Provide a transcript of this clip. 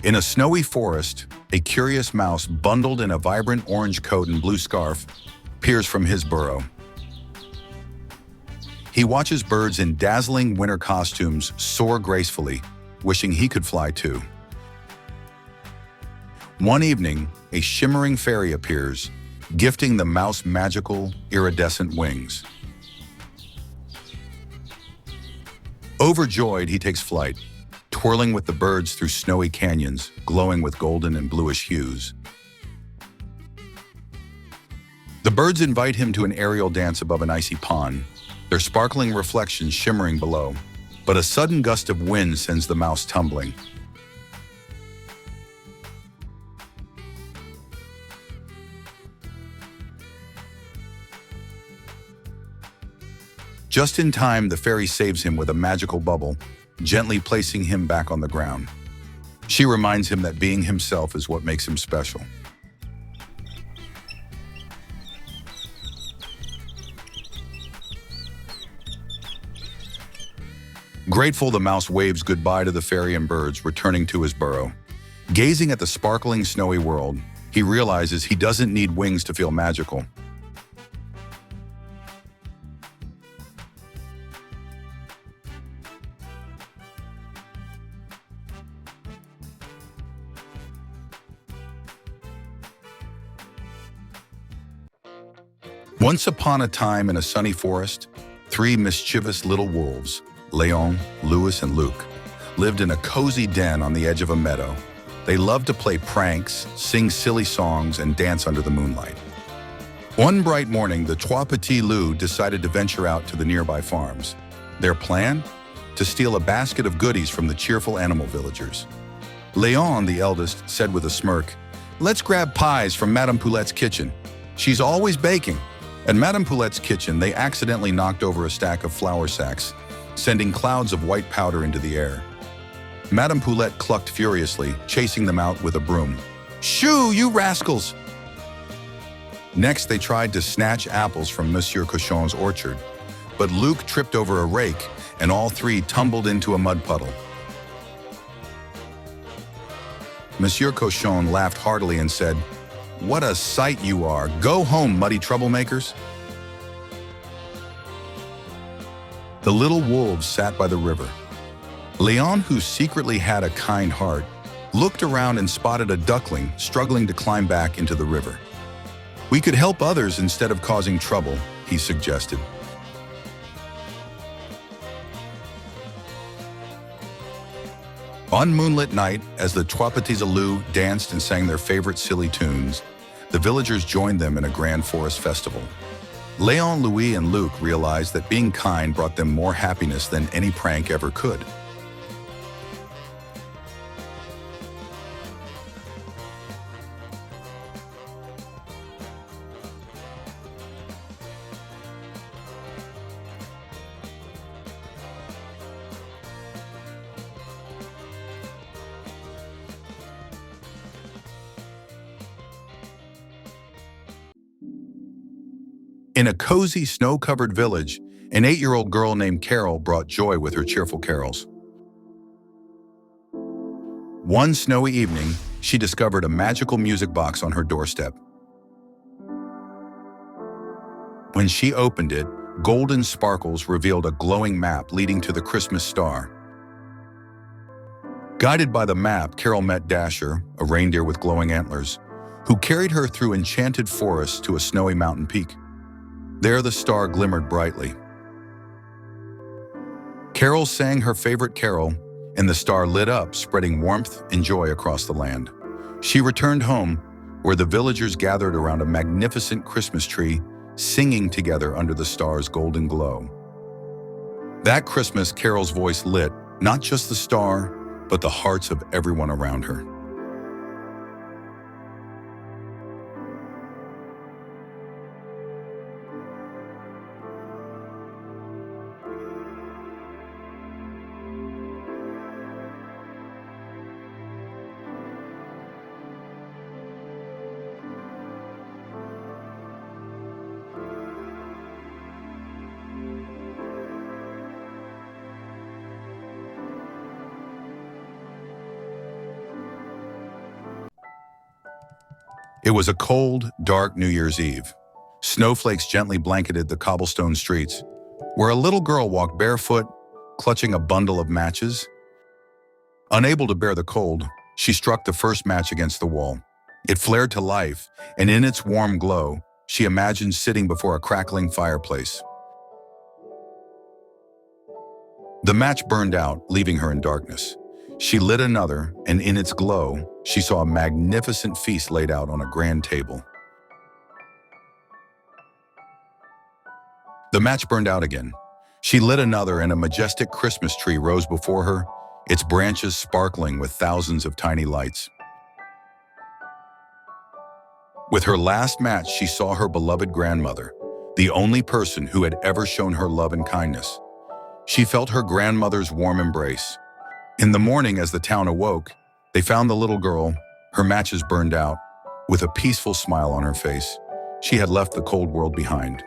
In a snowy forest, a curious mouse bundled in a vibrant orange coat and blue scarf peers from his burrow. He watches birds in dazzling winter costumes soar gracefully, wishing he could fly too. One evening, a shimmering fairy appears, gifting the mouse magical, iridescent wings. Overjoyed, he takes flight, twirling with the birds through snowy canyons, glowing with golden and bluish hues. The birds invite him to an aerial dance above an icy pond, their sparkling reflections shimmering below. But a sudden gust of wind sends the mouse tumbling. Just in time, the fairy saves him with a magical bubble, gently placing him back on the ground. She reminds him that being himself is what makes him special. Grateful, the mouse waves goodbye to the fairy and birds, returning to his burrow. Gazing at the sparkling snowy world, he realizes he doesn't need wings to feel magical. Once upon a time in a sunny forest, three mischievous little wolves, Leon, Louis, and Luke, lived in a cozy den on the edge of a meadow. They loved to play pranks, sing silly songs, and dance under the moonlight. One bright morning, the Trois Petits Loups decided to venture out to the nearby farms. Their plan? To steal a basket of goodies from the cheerful animal villagers. Leon, the eldest, said with a smirk, "Let's grab pies from Madame Poulette's kitchen. She's always baking." At Madame Poulette's kitchen, they accidentally knocked over a stack of flour sacks, sending clouds of white powder into the air. Madame Poulette clucked furiously, chasing them out with a broom. "Shoo, you rascals!" Next, they tried to snatch apples from Monsieur Cochon's orchard, but Luke tripped over a rake, and all three tumbled into a mud puddle. Monsieur Cochon laughed heartily and said, "What a sight you are! Go home, muddy troublemakers!" The little wolves sat by the river. Leon, who secretly had a kind heart, looked around and spotted a duckling struggling to climb back into the river. "We could help others instead of causing trouble," he suggested. On moonlit night, as the Trois Petits Loups danced and sang their favorite silly tunes, the villagers joined them in a grand forest festival. Leon, Louis, and Luke realized that being kind brought them more happiness than any prank ever could. In a cozy, snow-covered village, an 8-year-old girl named Carol brought joy with her cheerful carols. One snowy evening, she discovered a magical music box on her doorstep. When she opened it, golden sparkles revealed a glowing map leading to the Christmas star. Guided by the map, Carol met Dasher, a reindeer with glowing antlers, who carried her through enchanted forests to a snowy mountain peak. There the star glimmered brightly. Carol sang her favorite carol, and the star lit up, spreading warmth and joy across the land. She returned home, where the villagers gathered around a magnificent Christmas tree, singing together under the star's golden glow. That Christmas, Carol's voice lit not just the star, but the hearts of everyone around her. It was a cold, dark New Year's Eve. Snowflakes gently blanketed the cobblestone streets, where a little girl walked barefoot, clutching a bundle of matches. Unable to bear the cold, she struck the first match against the wall. It flared to life, and in its warm glow, she imagined sitting before a crackling fireplace. The match burned out, leaving her in darkness. She lit another, and in its glow, she saw a magnificent feast laid out on a grand table. The match burned out again. She lit another, and a majestic Christmas tree rose before her, its branches sparkling with thousands of tiny lights. With her last match, she saw her beloved grandmother, the only person who had ever shown her love and kindness. She felt her grandmother's warm embrace. In the morning, as the town awoke, they found the little girl, her matches burned out, with a peaceful smile on her face. She had left the cold world behind.